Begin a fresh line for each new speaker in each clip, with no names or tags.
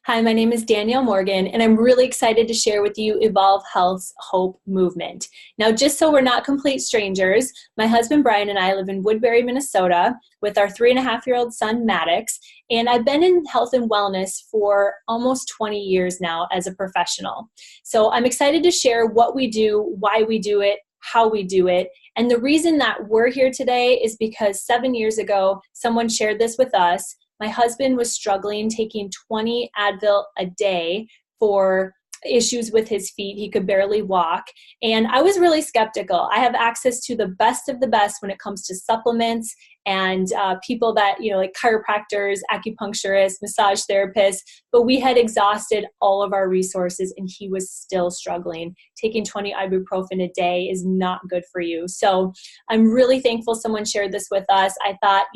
Hi, my name is Danielle Morgan, and I'm really excited to share with you Evolv Health's Hope Movement. Now, just so we're not complete strangers, my husband Brian and I live in Woodbury, Minnesota, with our 3.5-year-old son Maddox, and I've been in health and wellness for almost 20 years now as a professional. So I'm excited to share what we do, why we do it, how we do it. And the reason that we're here today is because 7 years ago, someone shared this with us. My husband was struggling taking 20 Advil a day for issues with his feet. He could barely walk. And I was really skeptical. I have access to the best of the best when it comes to supplements and people that, like chiropractors, acupuncturists, massage therapists, but we had exhausted all of our resources and he was still struggling. Taking 20 ibuprofen a day is not good for you. So I'm really thankful someone shared this with us. I thought,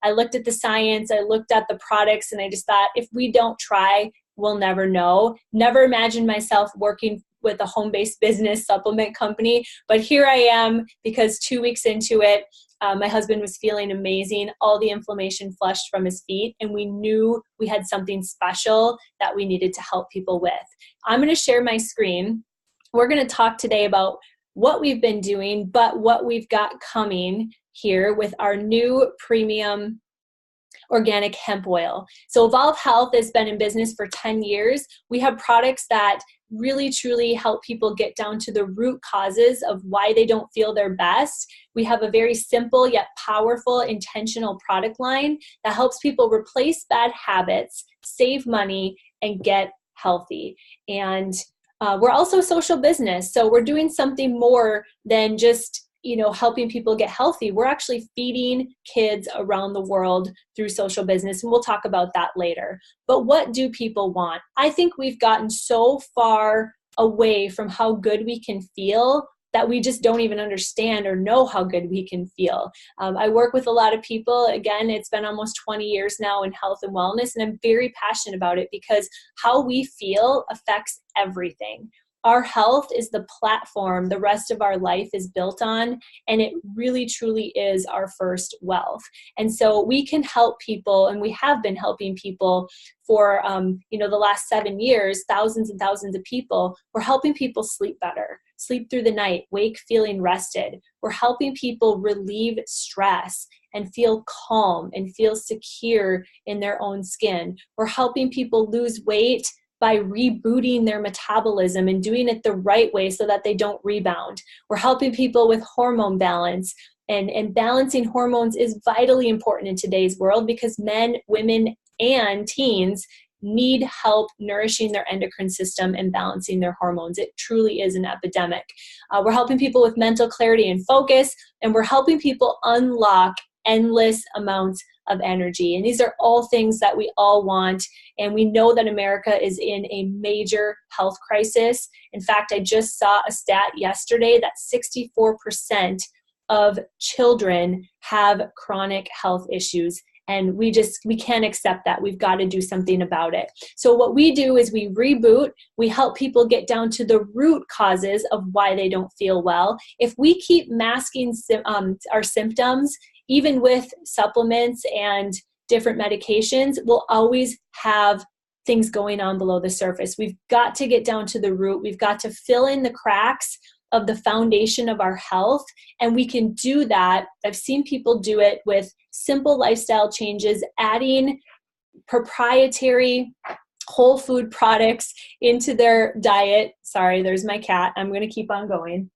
I looked at the science, I looked at the products, and I just thought, if we don't try, we'll never know. Never imagined myself working with a home-based business supplement company, but here I am because 2 weeks into it, my husband was feeling amazing. All the inflammation flushed from his feet, and we knew we had something special that we needed to help people with. I'm going to share my screen. We're going to talk today about what we've been doing, but what we've got coming here with our new premium organic hemp oil. So Evolv Health has been in business for 10 years. We have products that really truly help people get down to the root causes of why they don't feel their best. We have a very simple yet powerful intentional product line that helps people replace bad habits, save money, and get healthy. And we're also a social business. So we're doing something more than just helping people get healthy. We're actually feeding kids around the world through social business, and we'll talk about that later. But what do people want? I think we've gotten so far away from how good we can feel that we just don't even understand or know how good we can feel. I work with a lot of people. Again, it's been almost 20 years now in health and wellness, and I'm very passionate about it because how we feel affects everything. Our health is the platform the rest of our life is built on, and it really truly is our first wealth. And so we can help people, and we have been helping people for the last 7 years, thousands and thousands of people. We're helping people sleep better, sleep through the night, wake feeling rested. We're helping people relieve stress and feel calm and feel secure in their own skin. We're helping people lose weight by rebooting their metabolism and doing it the right way so that they don't rebound. We're helping people with hormone balance, and balancing hormones is vitally important in today's world because men, women, and teens need help nourishing their endocrine system and balancing their hormones. It truly is an epidemic. We're helping people with mental clarity and focus, and we're helping people unlock endless amounts of energy. And these are all things that we all want. And we know that America is in a major health crisis. In fact, I just saw a stat yesterday that 64% of children have chronic health issues. And we can't accept that. We've got to do something about it. So what we do is we reboot. We help people get down to the root causes of why they don't feel well. If we keep masking our symptoms, even with supplements and different medications, we'll always have things going on below the surface. We've got to get down to the root. We've got to fill in the cracks of the foundation of our health. And we can do that. I've seen people do it with simple lifestyle changes, adding proprietary whole food products into their diet. Sorry, there's my cat. I'm going to keep on going.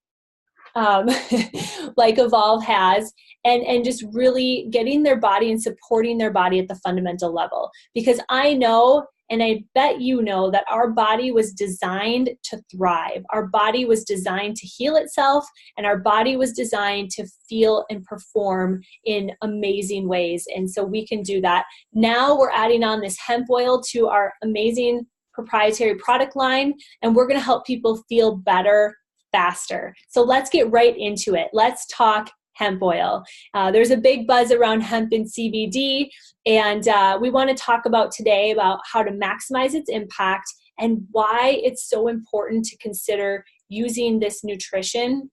Like Evolv has, and just really getting their body and supporting their body at the fundamental level. Because I know, and I bet you know, that our body was designed to thrive. Our body was designed to heal itself, and our body was designed to feel and perform in amazing ways. And so we can do that. Now we're adding on this hemp oil to our amazing proprietary product line, and we're going to help people feel better faster. So let's get right into it. Let's talk hemp oil. There's a big buzz around hemp and CBD, and we want to talk about today about how to maximize its impact and why it's so important to consider using this nutrition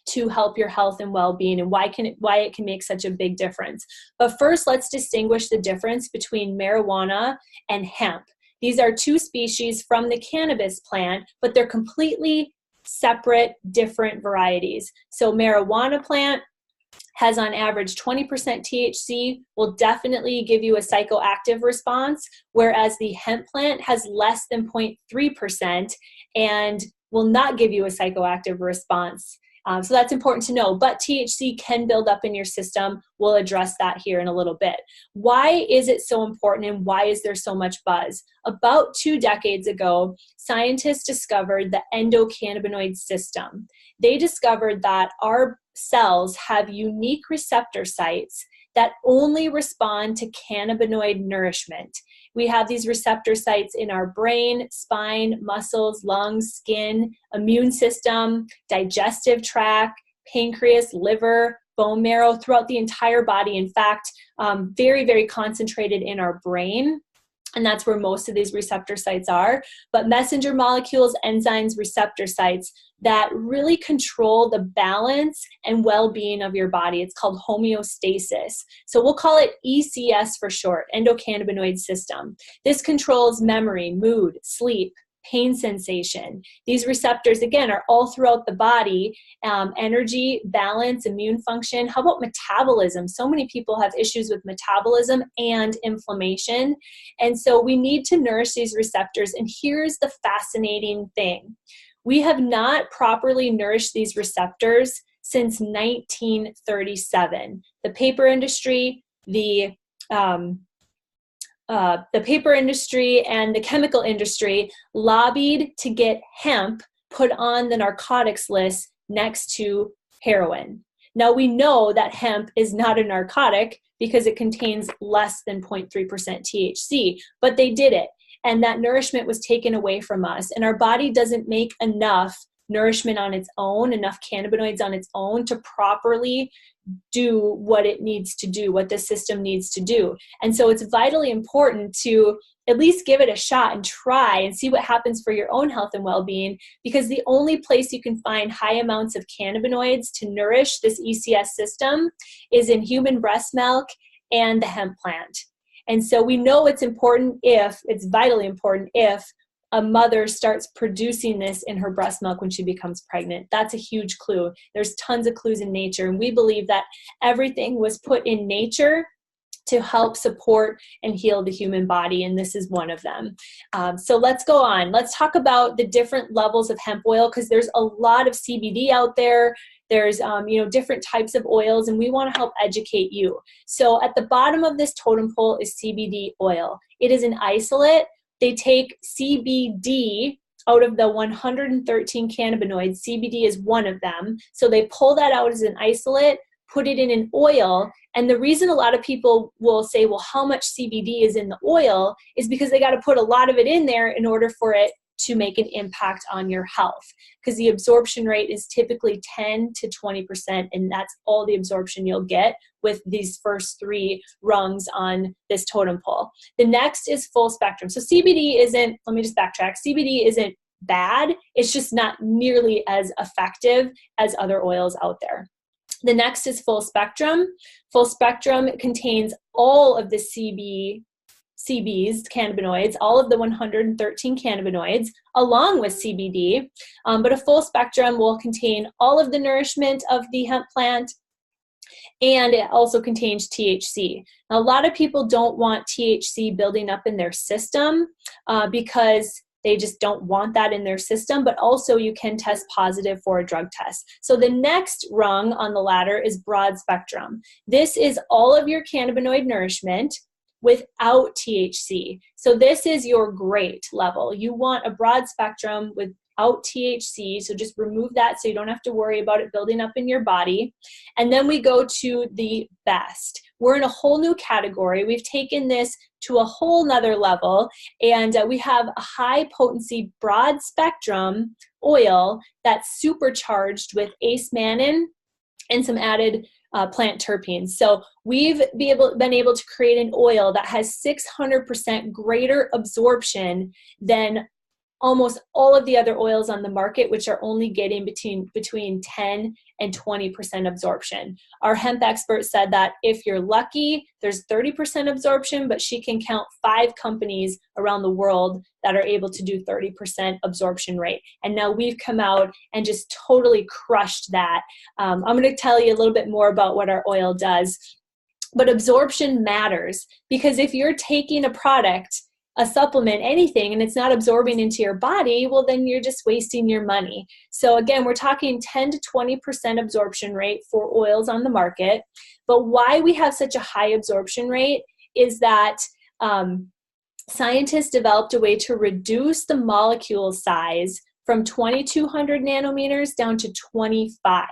to help your health and well-being, and why it can make such a big difference. But first, let's distinguish the difference between marijuana and hemp. These are two species from the cannabis plant, but they're completely separate, different varieties. So marijuana plant has on average 20% THC, will definitely give you a psychoactive response, whereas the hemp plant has less than 0.3% and will not give you a psychoactive response. So that's important to know, but THC can build up in your system. We'll address that here in a little bit. Why is it so important and why is there so much buzz? About 2 decades ago, scientists discovered the endocannabinoid system. They discovered that our cells have unique receptor sites that only respond to cannabinoid nourishment. We have these receptor sites in our brain, spine, muscles, lungs, skin, immune system, digestive tract, pancreas, liver, bone marrow, throughout the entire body. In fact, very, very concentrated in our brain. And that's where most of these receptor sites are. But messenger molecules, enzymes, receptor sites that really control the balance and well-being of your body. It's called homeostasis. So we'll call it ECS for short, endocannabinoid system. This controls memory, mood, sleep, pain sensation. These receptors, again, are all throughout the body. Energy, balance, immune function. How about metabolism? So many people have issues with metabolism and inflammation. And so we need to nourish these receptors. And here's the fascinating thing. We have not properly nourished these receptors since 1937. The paper industry, the paper industry and the chemical industry lobbied to get hemp put on the narcotics list next to heroin. Now we know that hemp is not a narcotic because it contains less than 0.3% THC, but they did it. And that nourishment was taken away from us. And our body doesn't make enough nourishment on its own, enough cannabinoids on its own to properly do what it needs to do, what the system needs to do. And so it's vitally important to at least give it a shot and try and see what happens for your own health and well-being, because the only place you can find high amounts of cannabinoids to nourish this ECS system is in human breast milk and the hemp plant. And so we know it's vitally important if a mother starts producing this in her breast milk when she becomes pregnant. That's a huge clue. There's tons of clues in nature, and we believe that everything was put in nature to help support and heal the human body, and this is one of them. So let's go on. Let's talk about the different levels of hemp oil, because there's a lot of CBD out there. There's different types of oils, and we want to help educate you. So at the bottom of this totem pole is CBD oil. It is an isolate. They take CBD out of the 113 cannabinoids. CBD is one of them. So they pull that out as an isolate, put it in an oil. And the reason a lot of people will say, well, how much CBD is in the oil is because they got to put a lot of it in there in order for it to make an impact on your health, because the absorption rate is typically 10 to 20%, and that's all the absorption you'll get with these first 3 rungs on this totem pole. The next is full spectrum. So CBD isn't, let me just backtrack, CBD isn't bad, it's just not nearly as effective as other oils out there. The next is full spectrum. Full spectrum contains all of the CBs, cannabinoids, all of the 113 cannabinoids, along with CBD, but a full spectrum will contain all of the nourishment of the hemp plant, and it also contains THC. Now, a lot of people don't want THC building up in their system because they just don't want that in their system, but also you can test positive for a drug test. So the next rung on the ladder is broad spectrum. This is all of your cannabinoid nourishment without THC. So this is your great level. You want a broad spectrum without THC, so just remove that so you don't have to worry about it building up in your body. And then we go to the best. We're in a whole new category. We've taken this to a whole nother level, and we have a high potency broad spectrum oil that's supercharged with ace-mannan and some added plant terpenes. So we've been able to create an oil that has 600% greater absorption than almost all of the other oils on the market, which are only getting between 10 and 20% absorption. Our hemp expert said that if you're lucky, there's 30% absorption, but she can count 5 companies around the world that are able to do 30% absorption rate. And now we've come out and just totally crushed that. I'm going to tell you a little bit more about what our oil does. But absorption matters, because if you're taking a product, a supplement, anything, and it's not absorbing into your body, well, then you're just wasting your money. So again, we're talking 10 to 20% absorption rate for oils on the market. But why we have such a high absorption rate is that scientists developed a way to reduce the molecule size from 2,200 nanometers down to 25.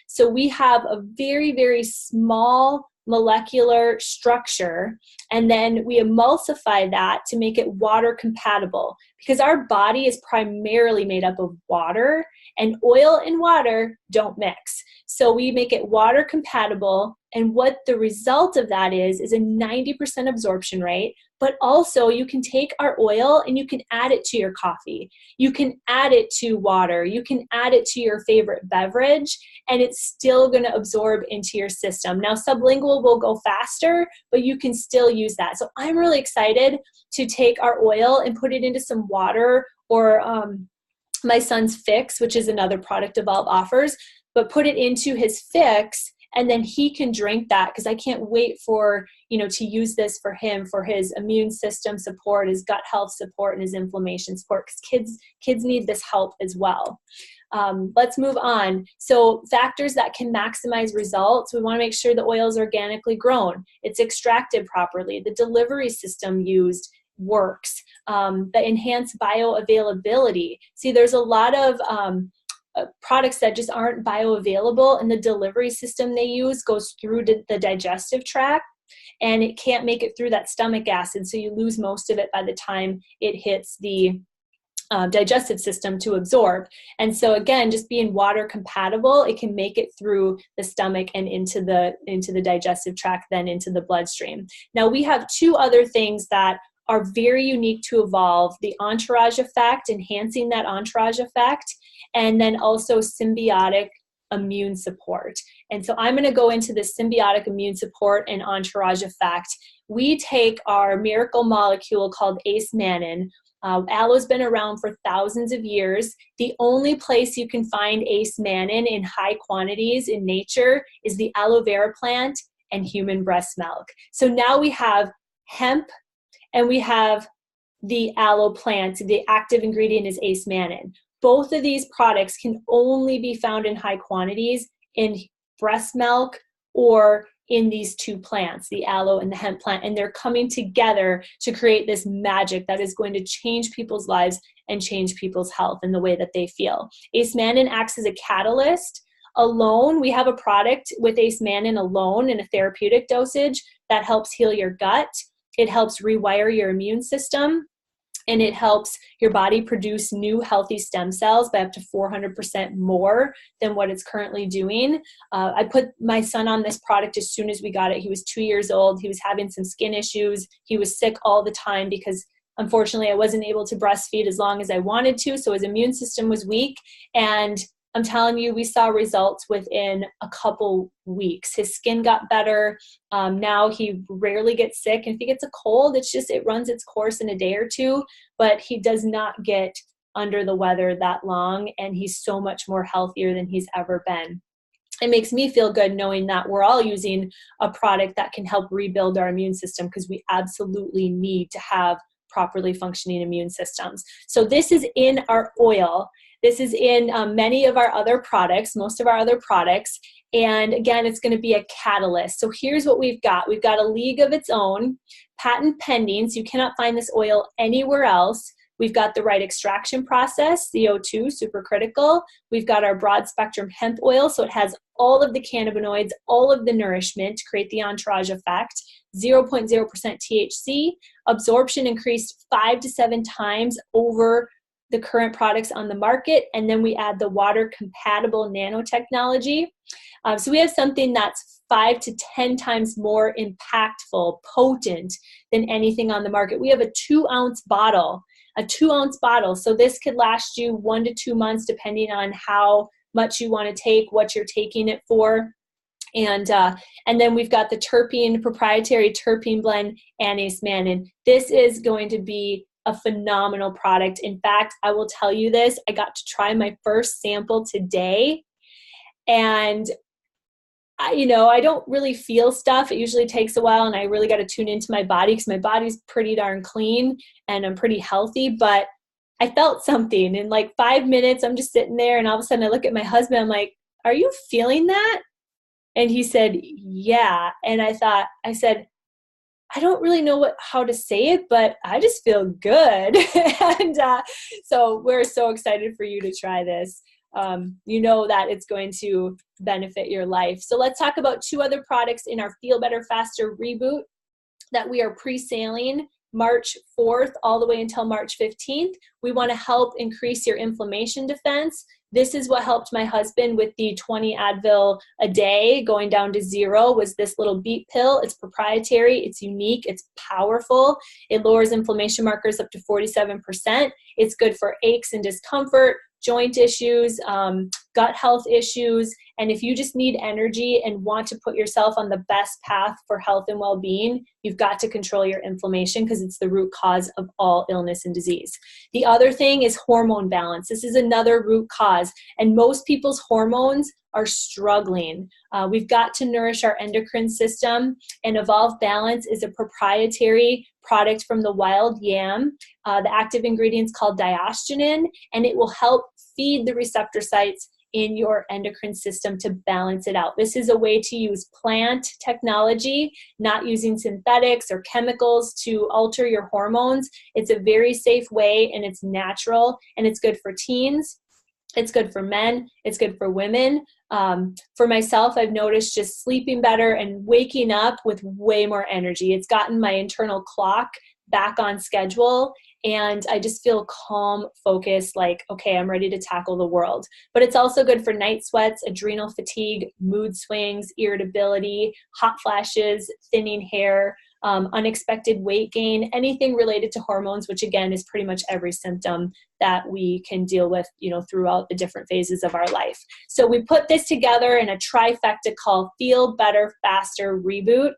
So we have a very, very small molecular structure, and then we emulsify that to make it water compatible, because our body is primarily made up of water, and oil and water don't mix. So we make it water compatible, and what the result of that is a 90% absorption rate. But also you can take our oil and you can add it to your coffee. You can add it to water. You can add it to your favorite beverage, and it's still going to absorb into your system. Now, sublingual will go faster, but you can still use that. So I'm really excited to take our oil and put it into some water, or my son's Fix, which is another product Evolv offers, but put it into his Fix, and then he can drink that, because I can't wait for, to use this for him, for his immune system support, his gut health support, and his inflammation support, because kids need this help as well. Let's move on. So factors that can maximize results: we want to make sure the oil is organically grown, it's extracted properly, the delivery system used works, the enhanced bioavailability. See, there's a lot of products that just aren't bioavailable, and the delivery system they use goes through the digestive tract, and it can't make it through that stomach acid, so you lose most of it by the time it hits the digestive system to absorb. And so again, just being water compatible, it can make it through the stomach and into the digestive tract, then into the bloodstream. Now we have 2 other things that are very unique to Evolv: the entourage effect, enhancing that entourage effect, and then also symbiotic immune support. And so I'm going to go into the symbiotic immune support and entourage effect. We take our miracle molecule called ace-mannan. Aloe's been around for thousands of years. The only place you can find ace-mannan in high quantities in nature is the aloe vera plant and human breast milk. So now we have hemp, and we have the aloe plant. The active ingredient is ace-mannan. Both of these products can only be found in high quantities in breast milk or in these 2 plants, the aloe and the hemp plant, and they're coming together to create this magic that is going to change people's lives and change people's health and the way that they feel. Ace-mannan acts as a catalyst. Alone, we have a product with ace-mannan alone in a therapeutic dosage that helps heal your gut. It helps rewire your immune system, and it helps your body produce new healthy stem cells by up to 400% more than what it's currently doing. I put my son on this product as soon as we got it. He was 2 years old. He was having some skin issues. He was sick all the time because, unfortunately, I wasn't able to breastfeed as long as I wanted to, so his immune system was weak. And I'm telling you, we saw results within a couple weeks. His skin got better. Now he rarely gets sick. And if he gets a cold, it runs its course in a day or 2, but he does not get under the weather that long. And he's so much more healthier than he's ever been. It makes me feel good knowing that we're all using a product that can help rebuild our immune system, because we absolutely need to have properly functioning immune systems. So this is in our oil. This is in many of our other products, most of our other products. And again, it's going to be a catalyst. So here's what we've got. We've got a league of its own, patent pending, so you cannot find this oil anywhere else. We've got the right extraction process, CO2, supercritical. We've got our broad spectrum hemp oil, so it has all of the cannabinoids, all of the nourishment to create the entourage effect, 0.0% THC, absorption increased 5 to 7 times over the current products on the market, and then we add the water compatible nanotechnology. So we have something that's 5 to 10 times more impactful, potent than anything on the market. We have a 2-ounce bottle, So this could last you 1 to 2 months, depending on how much you want to take, what you're taking it for. And then we've got the proprietary terpene blend, Anise Mannin. This is going to be a phenomenal product. In fact, I will tell you this, I got to try my first sample today, and I don't really feel stuff. It usually takes a while, and I really got to tune into my body because my body's pretty darn clean and I'm pretty healthy, but I felt something in like 5 minutes. I'm just sitting there, and all of a sudden I look at my husband, I'm like, "Are you feeling that?" And he said, "Yeah." And I said, "I don't really know how to say it, but I just feel good." And so we're so excited for you to try this. You know that it's going to benefit your life. So let's talk about 2 other products in our Feel Better Faster Reboot that we are pre-saling March 4th all the way until March 15th. We want to help increase your inflammation defense. This is what helped my husband with the 20 Advil a day going down to 0, was this little beet pill. It's proprietary, it's unique, it's powerful. It lowers inflammation markers up to 47%. It's good for aches and discomfort, joint issues, gut health issues. And if you just need energy and want to put yourself on the best path for health and well-being, you've got to control your inflammation because it's the root cause of all illness and disease. The other thing is hormone balance. This is another root cause, and most people's hormones are struggling. We've got to nourish our endocrine system, and Evolv Balance is a proprietary product from the wild yam. The active ingredient is called diosgenin, and it will help feed the receptor sites in your endocrine system to balance it out. This is a way to use plant technology, not using synthetics or chemicals to alter your hormones. It's a very safe way, and it's natural, and it's good for teens. It's good for men. It's good for women. For myself, I've noticed just sleeping better and waking up with way more energy. It's gotten my internal clock back on schedule, and I just feel calm, focused, like, okay, I'm ready to tackle the world. But it's also good for night sweats, adrenal fatigue, mood swings, irritability, hot flashes, thinning hair, unexpected weight gain, anything related to hormones, which again is pretty much every symptom that we can deal with, throughout the different phases of our life. So we put this together in a trifecta called Feel Better Faster Reboot.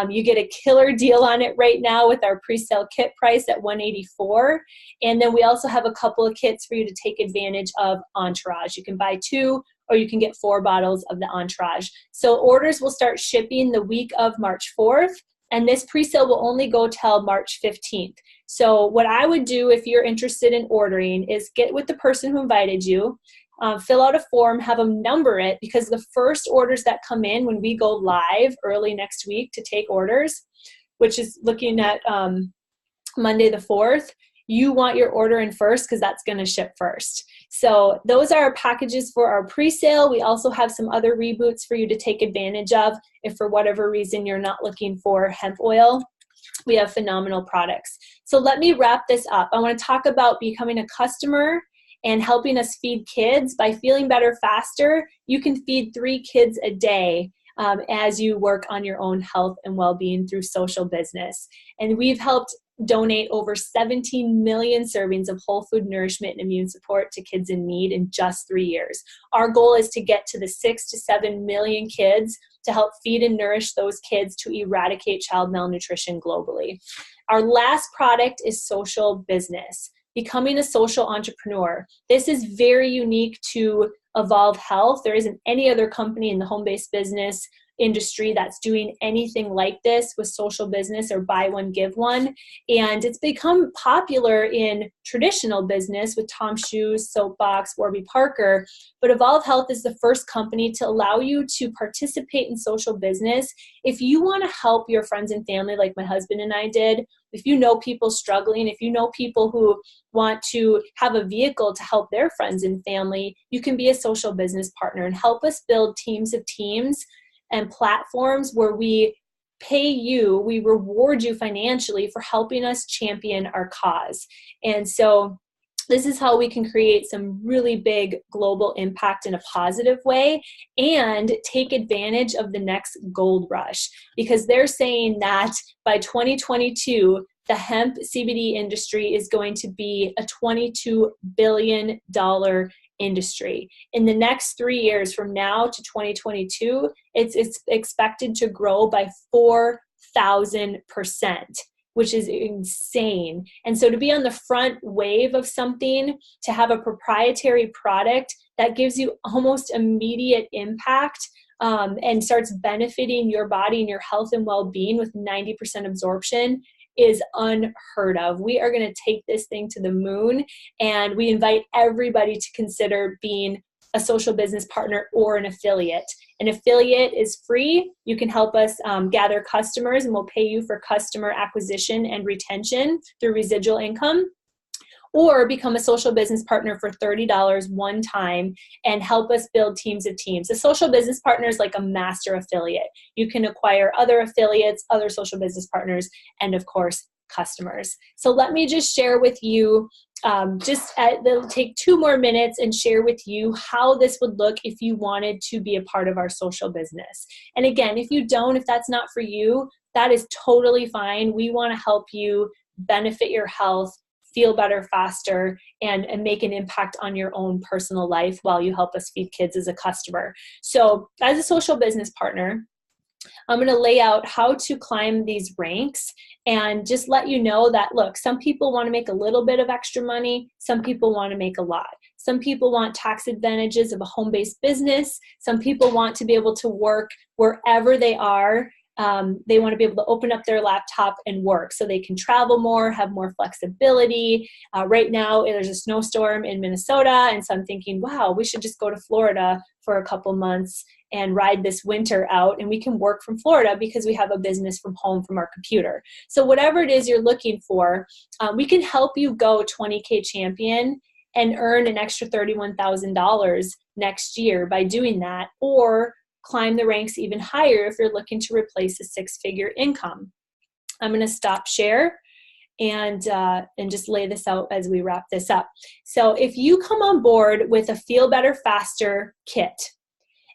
You get a killer deal on it right now with our pre-sale kit price at $184. And then we also have a couple of kits for you to take advantage of Entourage. You can buy 2 or you can get 4 bottles of the Entourage. So orders will start shipping the week of March 4th. And this pre-sale will only go till March 15th. So what I would do if you're interested in ordering is get with the person who invited you, fill out a form, have them number it, because the first orders that come in when we go live early next week to take orders, which is looking at Monday the 4th, you want your order in first because that's going to ship first. So those are our packages for our pre-sale. We also have some other reboots for you to take advantage of if for whatever reason you're not looking for hemp oil. We have phenomenal products. So let me wrap this up. I want to talk about becoming a customer and helping us feed kids. By feeling better faster, you can feed 3 kids a day as you work on your own health and well-being through social business. And we've helped donate over 17 million servings of whole food nourishment and immune support to kids in need in just 3 years. Our goal is to get to the 6 to 7 million kids to help feed and nourish those kids to eradicate child malnutrition globally. Our last product is social business, becoming a social entrepreneur. This is very unique to Evolv Health. There isn't any other company in the home-based business industry that's doing anything like this with social business or buy one, give one. And it's become popular in traditional business with Tom Shoes, Soapbox, Warby Parker. But Evolv Health is the first company to allow you to participate in social business. If you want to help your friends and family like my husband and I did, if you know people struggling, if you know people who want to have a vehicle to help their friends and family, you can be a social business partner and help us build teams of teams and platforms where we pay you, we reward you financially for helping us champion our cause. And so This is how we can create some really big global impact in a positive way and take advantage of the next gold rush, because they're saying that by 2022, the hemp CBD industry is going to be a $22 billion industry. In the next 3 years from now to 2022, it's expected to grow by 4,000%, which is insane. And so to be on the front wave of something, to have a proprietary product that gives you almost immediate impact and starts benefiting your body and your health and well-being with 90% absorption is unheard of. We are going to take this thing to the moon, and we invite everybody to consider being a social business partner or an affiliate. An affiliate is free. You can help us gather customers, and we'll pay you for customer acquisition and retention through residual income. Or become a social business partner for $30 one time and help us build teams of teams. A social business partner is like a master affiliate. You can acquire other affiliates, other social business partners, and of course, customers. So let me just share with you, it'll take 2 more minutes and share with you how this would look if you wanted to be a part of our social business. And again, if you don't, if that's not for you, that is totally fine. We want to help you benefit your health, feel better faster, and make an impact on your own personal life while you help us feed kids as a customer. So as a social business partner, I'm going to lay out how to climb these ranks and just let you know that, look, some people want to make a little bit of extra money. Some people want to make a lot. Some people want tax advantages of a home-based business. Some people want to be able to work wherever they are. They want to be able to open up their laptop and work so they can travel more, have more flexibility. Right now, there's a snowstorm in Minnesota, and so I'm thinking, wow, we should just go to Florida for a couple months and ride this winter out, and we can work from Florida because we have a business from home from our computer. So whatever it is you're looking for, we can help you go 20K champion and earn an extra $31,000 next year by doing that, or climb the ranks even higher if you're looking to replace a 6-figure income. I'm going to stop share and just lay this out as we wrap this up. So if you come on board with a Feel Better Faster kit,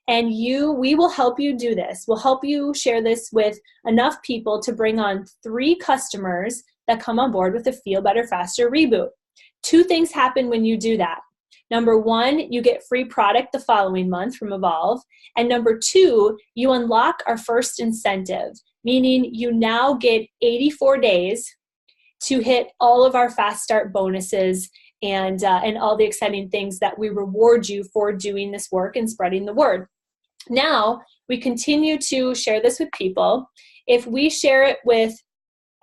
and we will help you do this. We'll help you share this with enough people to bring on 3 customers that come on board with a Feel Better Faster Reboot. 2 things happen when you do that. Number 1, you get free product the following month from Evolv. And number 2, you unlock our first incentive, meaning you now get 84 days to hit all of our fast start bonuses and all the exciting things that we reward you for doing this work and spreading the word. Now, we continue to share this with people. If we share it with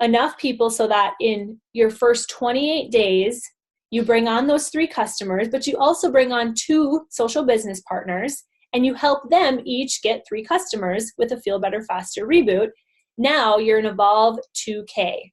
enough people so that in your first 28 days, you bring on those 3 customers, but you also bring on 2 social business partners, and you help them each get 3 customers with a Feel Better Faster Reboot. Now you're an Evolv 2K.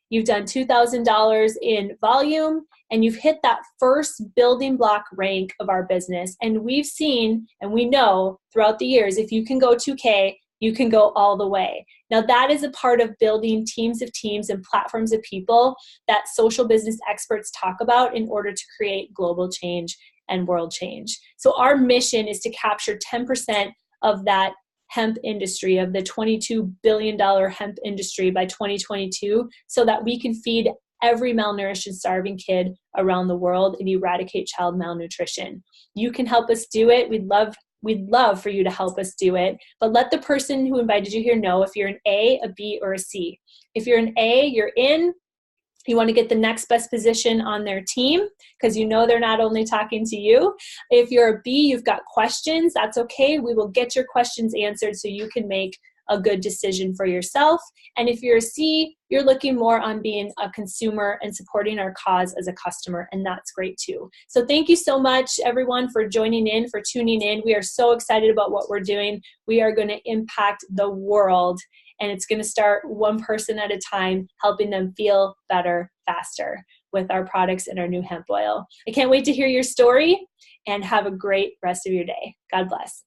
You've done $2,000 in volume, and you've hit that first building block rank of our business. And we've seen, and we know throughout the years, if you can go 2K, you can go all the way. Now that is a part of building teams of teams and platforms of people that social business experts talk about in order to create global change and world change. So our mission is to capture 10% of that hemp industry, of the $22 billion hemp industry by 2022, so that we can feed every malnourished and starving kid around the world and eradicate child malnutrition. You can help us do it. We'd love for you to help us do it, but let the person who invited you here know if you're an A, a B, or a C. If you're an A, you're in. You want to get the next best position on their team because you know they're not only talking to you. If you're a B, you've got questions, that's okay. We will get your questions answered so you can make a good decision for yourself. And if you're a C, you're looking more on being a consumer and supporting our cause as a customer, and that's great too. So thank you so much, everyone, for joining in, for tuning in. We are so excited about what we're doing. We are going to impact the world, and it's going to start one person at a time, helping them feel better faster with our products and our new hemp oil. I can't wait to hear your story, and have a great rest of your day. God bless.